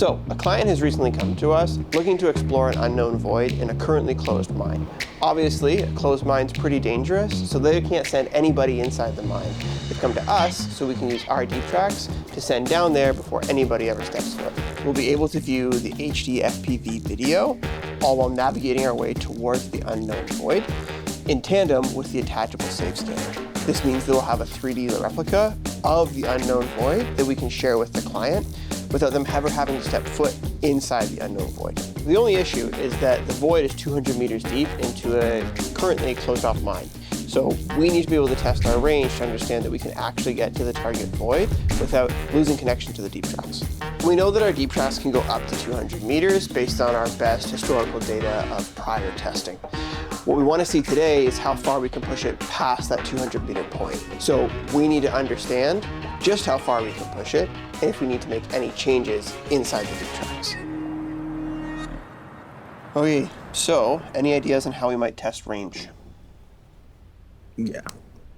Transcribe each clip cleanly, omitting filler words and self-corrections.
So, a client has recently come to us looking to explore an unknown void in a currently closed mine. Obviously, a closed mine's pretty dangerous, so they can't send anybody inside the mine. They've come to us so we can use our DeepTraxx to send down there before anybody ever steps foot. We'll be able to view the HD FPV video, all while navigating our way towards the unknown void, in tandem with the attachable SafeScanner. This means that we'll have a 3D replica of the unknown void that we can share with the client without them ever having to step foot inside the unknown void. The only issue is that the void is 200 meters deep into a currently closed off mine. So we need to be able to test our range to understand that we can actually get to the target void without losing connection to the DeepTraxx. We know that our DeepTraxx can go up to 200 meters based on our best historical data of prior testing. What we want to see today is how far we can push it past that 200 meter point. So we need to understand just how far we can push it and if we need to make any changes inside the DeepTraxx. Okay, so any ideas on how we might test range? Yeah.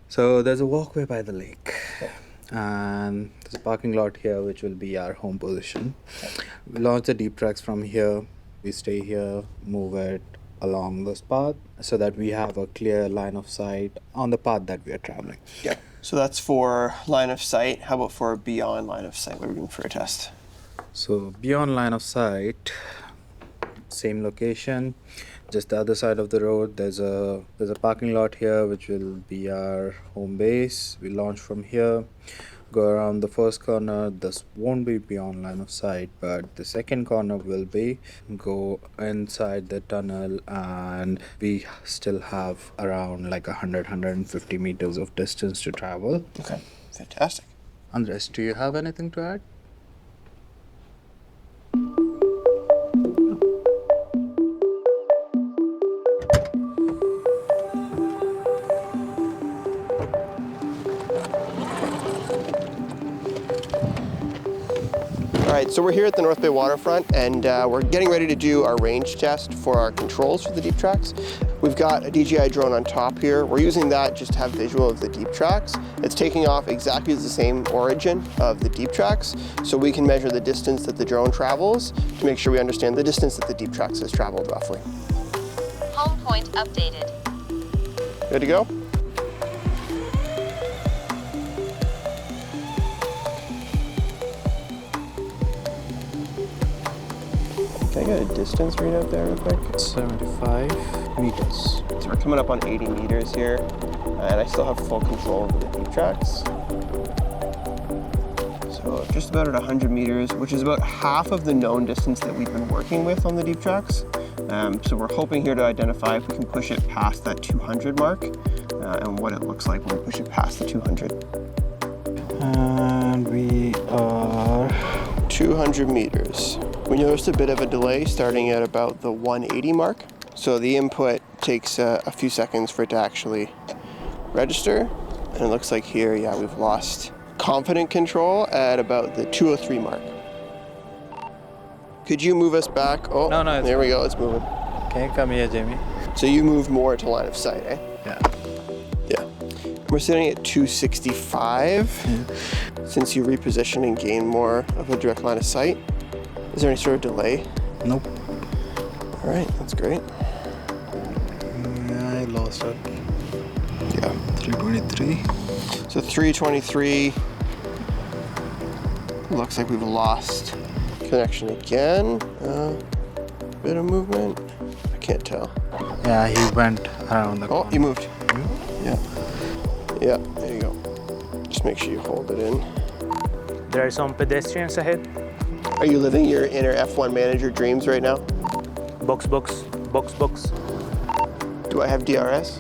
So there's a walkway by the lake. Okay. And there's a parking lot here, which will be our home position. Okay. We launch the DeepTraxx from here. We stay here, move it along this path so that we have a clear line of sight on the path that we are traveling. Yeah. So that's for line of sight. How about for beyond line of sight? What are we doing for a test? So beyond line of sight, same location, just the other side of the road. There's a parking lot here, which will be our home base. We launch from here, go around the first corner. This won't be beyond line of sight, but the second corner will be. Go inside the tunnel, and we still have around like 150 meters of distance to travel. Okay, fantastic. Andres, do you have anything to add? All right, so we're here at the North Bay waterfront, and we're getting ready to do our range test for our controls for the DeepTraxx. We've got a DJI drone on top here. We're using that just to have visual of the DeepTraxx. It's taking off exactly the same origin of the DeepTraxx, so we can measure the distance that the drone travels to make sure we understand the distance that the DeepTraxx has traveled roughly. Home point updated. Good to go? Can I get a distance readout there real quick? 75 meters. So we're coming up on 80 meters here, and I still have full control over the DeepTraxx. So just about at 100 meters, which is about half of the known distance that we've been working with on the DeepTraxx. So we're hoping here to identify if we can push it past that 200 mark, and what it looks like when we push it past the 200. And we are 200 meters. We noticed a bit of a delay starting at about the 180 mark. So the input takes a few seconds for it to actually register. And it looks like here, yeah, we've lost confident control at about the 203 mark. Could you move us back? Oh, no, there we go, it's moving. Okay, come here, Jamie. So you moved more to line of sight, eh? Yeah. Yeah. We're sitting at 265. Since you reposition and gain more of a direct line of sight. Is there any sort of delay? Nope. All right, that's great. I lost it. Yeah. 323. So 323. Looks like we've lost connection again. Bit of movement. I can't tell. Yeah, he went around the corner. Oh, you moved. Yeah. Yeah, there you go. Just make sure you hold it in. There are some pedestrians ahead. Are you living your inner F1 manager dreams right now? Box. Do I have DRS?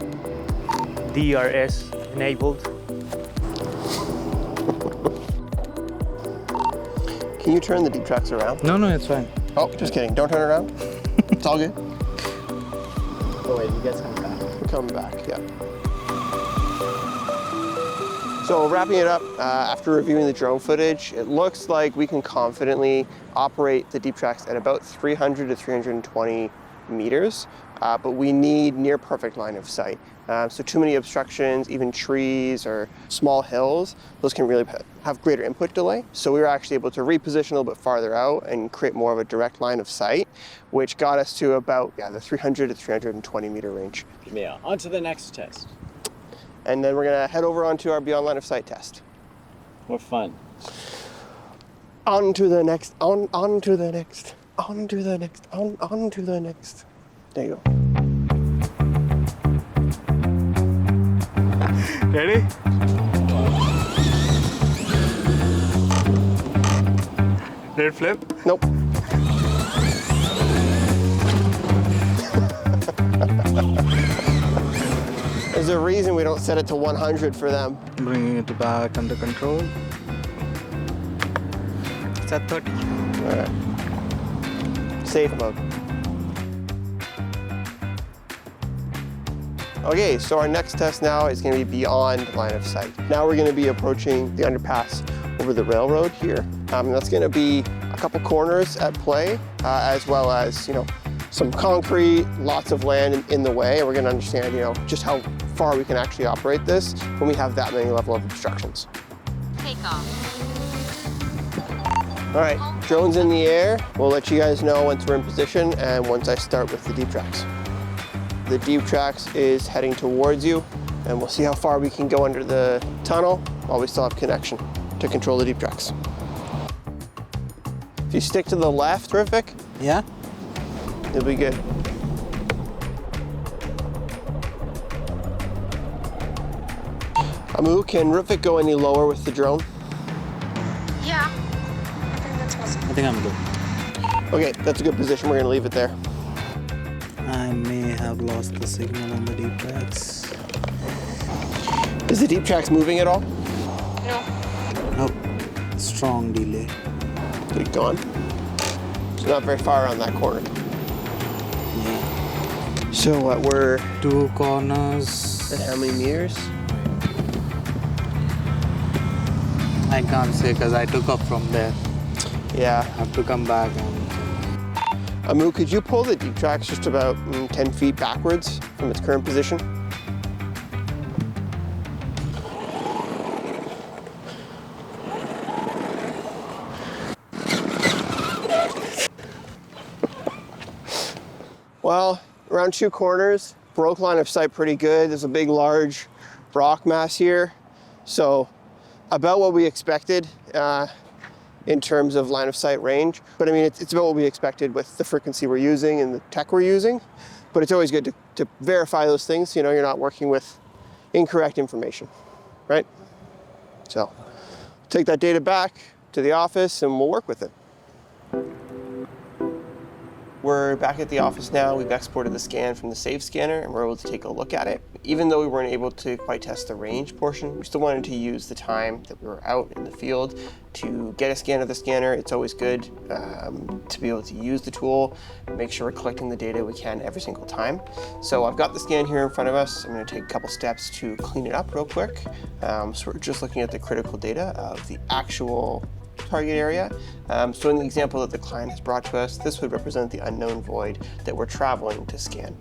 DRS enabled. Can you turn the DeepTraxx around? No, it's fine. Oh, just kidding. Don't turn it around. It's all good. Oh wait, you guys come back. We're coming back, yeah. So wrapping it up, after reviewing the drone footage, it looks like we can confidently operate the DeepTraxx at about 300 to 320 meters, but we need near perfect line of sight. So too many obstructions, even trees or small hills, those can really have greater input delay. So we were actually able to reposition a little bit farther out and create more of a direct line of sight, which got us to about the 300 to 320 meter range. Yeah, on to the next test. And then we're gonna head over onto our beyond line of sight test. What fun. On to the next, on to the next, on to the next, on to the next. There you go. Ready? Did it flip? Nope. There's a reason we don't set it to 100 for them. Bringing it back under control. It's at 30. All right. Safe mode. Okay, so our next test now is going to be beyond line of sight. Now we're going to be approaching the underpass over the railroad here. That's going to be a couple corners at play, as well as some concrete, lots of land in the way, and we're going to understand just how far we can actually operate this when we have that many level of obstructions. Take off. All right, drone's in the air. We'll let you guys know once we're in position and once I start with the DeepTraxx. The DeepTraxx is heading towards you, and we'll see how far we can go under the tunnel while we still have connection to control the DeepTraxx. If you stick to the left, Rifik, Yeah? it'll be good. Amu, can Rifik go any lower with the drone? Yeah. I think that's possible. I think I'm good. Okay, that's a good position. We're gonna leave it there. I may have lost the signal on the DeepTraxx. Is the DeepTraxx moving at all? No. Nope. Strong delay. Is it gone? So not very far around that corner. Yeah. So what, we're 2 corners. at how many meters? I can't say because I took off from there. Yeah. I have to come back and. Amu, could you pull the DeepTraxx just about 10 feet backwards from its current position? Well, around 2 corners, broke line of sight pretty good. There's a big, large rock mass here. So about what we expected in terms of line of sight range. But I mean, it's about what we expected with the frequency we're using and the tech we're using. But it's always good to verify those things. You're not working with incorrect information, right? So take that data back to the office and we'll work with it. We're back at the office now. We've exported the scan from the SafeScanner and we're able to take a look at it. Even though we weren't able to quite test the range portion, we still wanted to use the time that we were out in the field to get a scan of the scanner. It's always good to be able to use the tool, make sure we're collecting the data we can every single time. So I've got the scan here in front of us. I'm going to take a couple steps to clean it up real quick. So we're just looking at the critical data of the actual target area. So in the example that the client has brought to us, this would represent the unknown void that we're traveling to scan.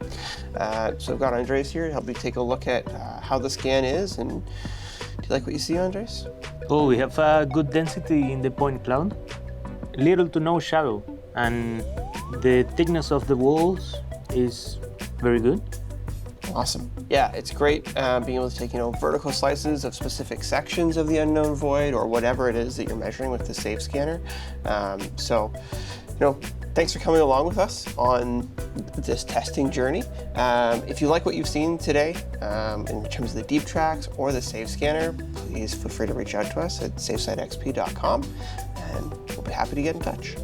So I've got Andres here to help me take a look at how the scan is. And do you like what you see, Andres? Oh, we have a good density in the point cloud. Little to no shadow. And the thickness of the walls is very good. Awesome. Yeah, it's great being able to take vertical slices of specific sections of the unknown void or whatever it is that you're measuring with the SafeScanner. So thanks for coming along with us on this testing journey. If you like what you've seen today in terms of the DeepTraxx or the SafeScanner, please feel free to reach out to us at safesightxp.com and we'll be happy to get in touch.